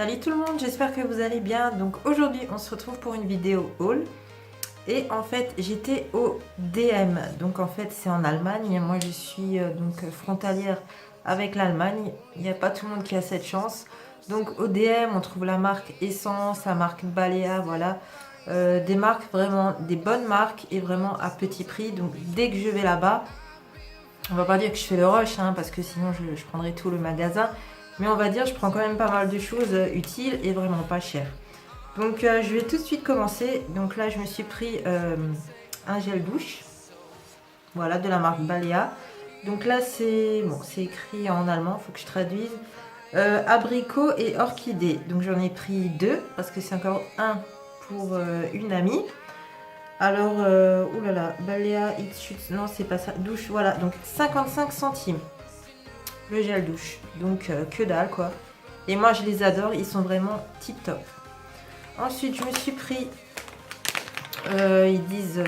Salut tout le monde, j'espère que vous allez bien. Donc aujourd'hui on se retrouve pour une vidéo haul. Et en fait j'étais au DM, donc en fait c'est en Allemagne. Moi je suis donc frontalière avec l'Allemagne. Il n'y a pas tout le monde qui a cette chance. Donc au DM on trouve la marque Essence, la marque Balea, voilà. Des marques vraiment, des bonnes marques et vraiment à petit prix. Donc dès que je vais là-bas, on va pas dire que je fais le rush hein, parce que sinon je prendrais tout le magasin. Mais on va dire je prends quand même pas mal de choses utiles et vraiment pas chères. Donc je vais tout de suite commencer. Donc là je me suis pris un gel douche. Voilà, de la marque Balea. Donc là c'est bon, c'est écrit en allemand, il faut que je traduise. Abricot et orchidée. Donc j'en ai pris deux parce que c'est encore un pour une amie. Alors, oulala, Balea, non c'est pas ça, douche, voilà, donc 55 centimes le gel douche, donc que dalle quoi. Et moi je les adore, ils sont vraiment tip top. Ensuite je me suis pris, ils disent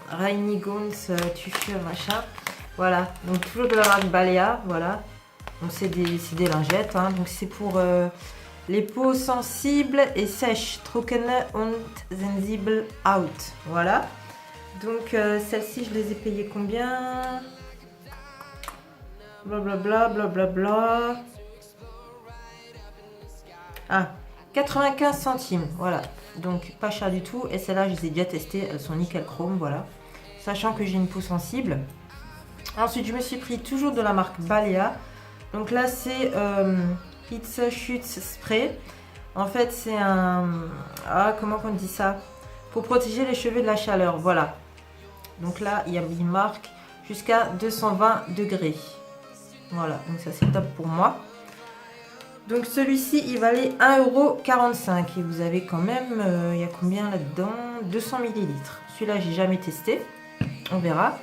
Reinigons Tücher machin, voilà, donc toujours de la marque Balea, voilà. Donc c'est des lingettes, hein. Donc c'est pour les peaux sensibles et sèches, trockene und sensibel out, voilà. Donc celles-ci je les ai payées combien? Blablabla, blablabla. Ah, 95 centimes, voilà. Donc pas cher du tout. Et celles-là, je les ai déjà testées, elles sont nickel chrome, voilà. Sachant que j'ai une peau sensible. Ensuite, je me suis pris toujours de la marque Balea. Donc là, c'est Hitzeschutz Spray. En fait, c'est un... Ah, comment on dit ça? Pour protéger les cheveux de la chaleur, voilà. Donc là, il y a une marque jusqu'à 220 degrés. Voilà, donc ça c'est top pour moi. Donc celui-ci, il valait 1,45 € et vous avez quand même, il y a combien là-dedans? 200 ml. Celui-là, j'ai jamais testé. On verra.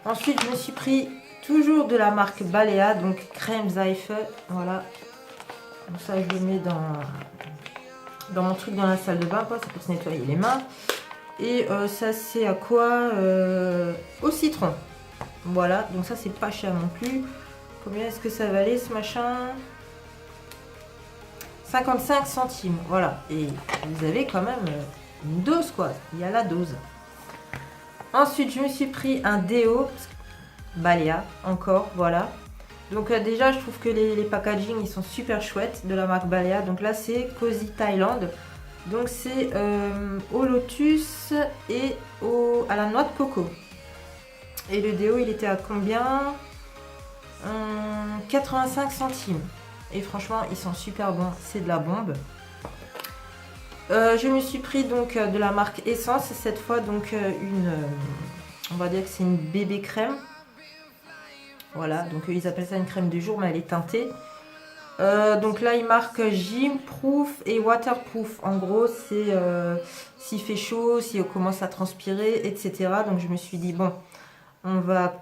Ensuite, je me suis pris toujours de la marque Balea, donc crème Seife. Voilà. Donc ça, je le mets dans mon truc dans la salle de bain, quoi. Ça peut se nettoyer les mains. Et ça, c'est à quoi? Au citron. Voilà, donc ça, c'est pas cher non plus. Combien est-ce que ça valait ce machin? 55 centimes, voilà. Et vous avez quand même une dose, quoi. Il y a la dose. Ensuite, je me suis pris un déo Balea, encore, voilà. Donc déjà, je trouve que les packaging, ils sont super chouettes de la marque Balea. Donc là, c'est Cozy Thailand. Donc c'est au lotus et à la noix de coco. Et le déo, il était à combien? 85 centimes. Et franchement, ils sont super bons. C'est de la bombe. Je me suis pris donc de la marque Essence. Cette fois, donc on va dire que c'est une bébé crème. Voilà, donc ils appellent ça une crème de jour, mais elle est teintée. Donc là, il marque Gym Proof et Waterproof. En gros, c'est s'il fait chaud, si on commence à transpirer, etc. Donc je me suis dit, bon, on va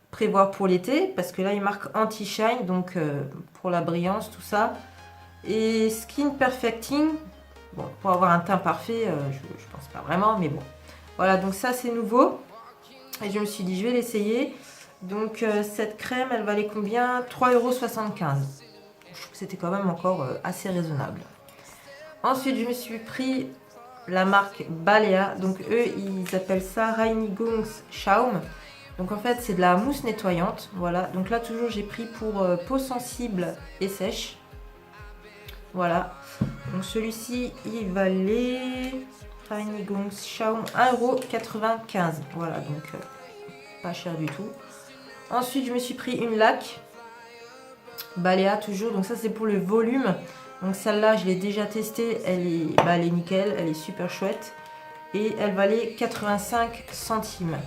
prévoir pour l'été, parce que là, il marque Anti-Shine, donc pour la brillance, tout ça. Et Skin Perfecting, bon, pour avoir un teint parfait, je pense pas vraiment, mais bon. Voilà, donc ça, c'est nouveau. Et je me suis dit, je vais l'essayer. Donc cette crème, elle valait combien? 3,75 €. Je trouve que c'était quand même encore assez raisonnable. Ensuite, je me suis pris la marque Balea. Donc eux, ils appellent ça Reinigungsschaum. Donc en fait, c'est de la mousse nettoyante. Voilà. Donc là, toujours, j'ai pris pour peau sensible et sèche. Voilà. Donc celui-ci, il valait Reinigungsschaum 1,95 €. Voilà. Donc pas cher du tout. Ensuite, je me suis pris une laque Balea toujours. Donc ça, c'est pour le volume. Donc celle-là, je l'ai déjà testée. Elle est nickel. Elle est super chouette. Et elle valait 85 centimes.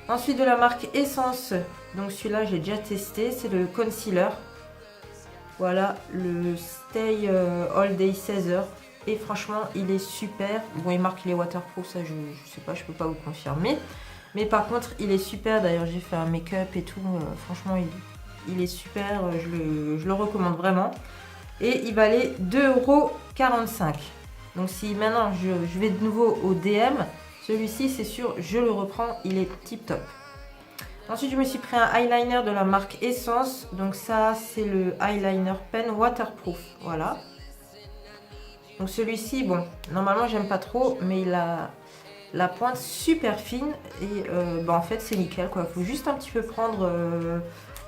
Ensuite, de la marque Essence. Donc celui-là, j'ai déjà testé. C'est le concealer. Voilà, le Stay All Day 16 heures. Et franchement, il est super. Bon, il marque les waterproof. Ça, je sais pas, je peux pas vous confirmer. Mais par contre, il est super. D'ailleurs, j'ai fait un make-up et tout. Franchement, il est super. Je le recommande vraiment. Et il valait 2,45 €. Donc si maintenant je vais de nouveau au DM, celui-ci, c'est sûr, je le reprends. Il est tip top. Ensuite, je me suis pris un eyeliner de la marque Essence. Donc ça, c'est le eyeliner pen waterproof. Voilà. Donc celui-ci, bon, normalement j'aime pas trop, mais il a la pointe super fine et en fait c'est nickel quoi. Faut juste un petit peu prendre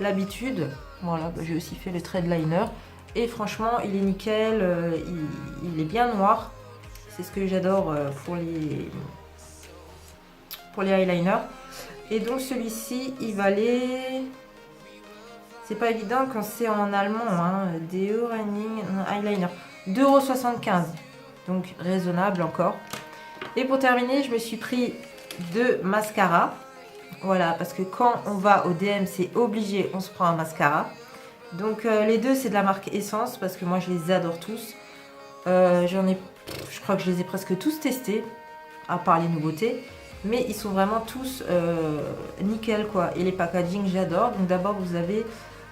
l'habitude. Voilà, j'ai aussi fait le thread liner et franchement il est nickel, il est bien noir. C'est ce que j'adore pour les eyeliners. Et donc celui-ci il valait... C'est pas évident quand c'est en allemand, hein. DE Running Eyeliner. 2,75 €. Donc raisonnable encore. Et pour terminer, je me suis pris 2 mascaras. Voilà, parce que quand on va au DM, c'est obligé, on se prend un mascara. Donc les deux, c'est de la marque Essence, parce que moi, je les adore tous. Je crois que je les ai presque tous testés, à part les nouveautés. Mais ils sont vraiment tous nickel, quoi. Et les packaging, j'adore. Donc d'abord, vous avez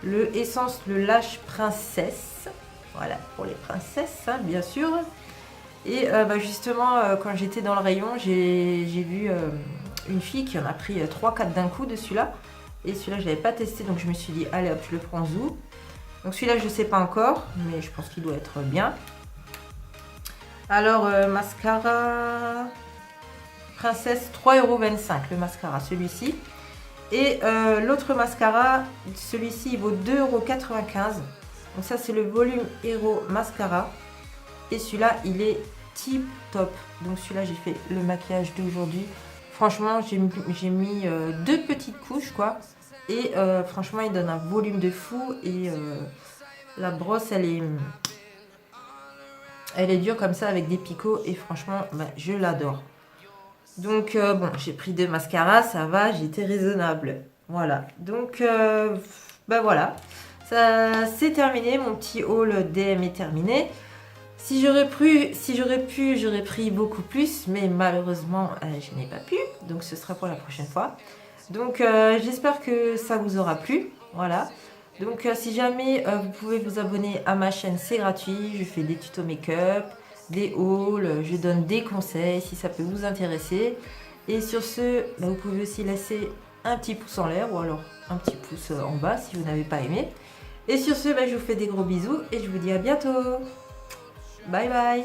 le Essence, le Lash Princesse. Voilà, pour les princesses, hein, bien sûr. Et justement, quand j'étais dans le rayon, j'ai vu une fille qui en a pris 3-4 d'un coup de celui-là. Et celui-là, je ne l'avais pas testé, donc je me suis dit, allez hop, je le prends où. Donc celui-là, je ne sais pas encore, mais je pense qu'il doit être bien. Alors, mascara Princesse, 3,25 € le mascara, celui-ci. Et l'autre mascara, celui-ci, il vaut 2,95 €. Donc ça, c'est le Volume Hero Mascara. Et celui-là, il est tip top. Donc celui-là, j'ai fait le maquillage d'aujourd'hui. Franchement, j'ai mis 2 petites couches, quoi. Et franchement, il donne un volume de fou. Et la brosse, elle est dure comme ça avec des picots. Et franchement, je l'adore. Donc bon, j'ai pris 2 mascaras, ça va, j'ai été raisonnable. Voilà. Donc voilà. Ça, c'est terminé. Mon petit haul DM est terminé. Si j'aurais pu, j'aurais pris beaucoup plus, mais malheureusement, je n'ai pas pu. Donc, ce sera pour la prochaine fois. Donc, j'espère que ça vous aura plu. Voilà. Donc, si jamais vous pouvez vous abonner à ma chaîne, c'est gratuit. Je fais des tutos make-up, des hauls, je donne des conseils si ça peut vous intéresser. Et sur ce, vous pouvez aussi laisser un petit pouce en l'air ou alors un petit pouce en bas si vous n'avez pas aimé. Et sur ce, je vous fais des gros bisous et je vous dis à bientôt. Bye bye.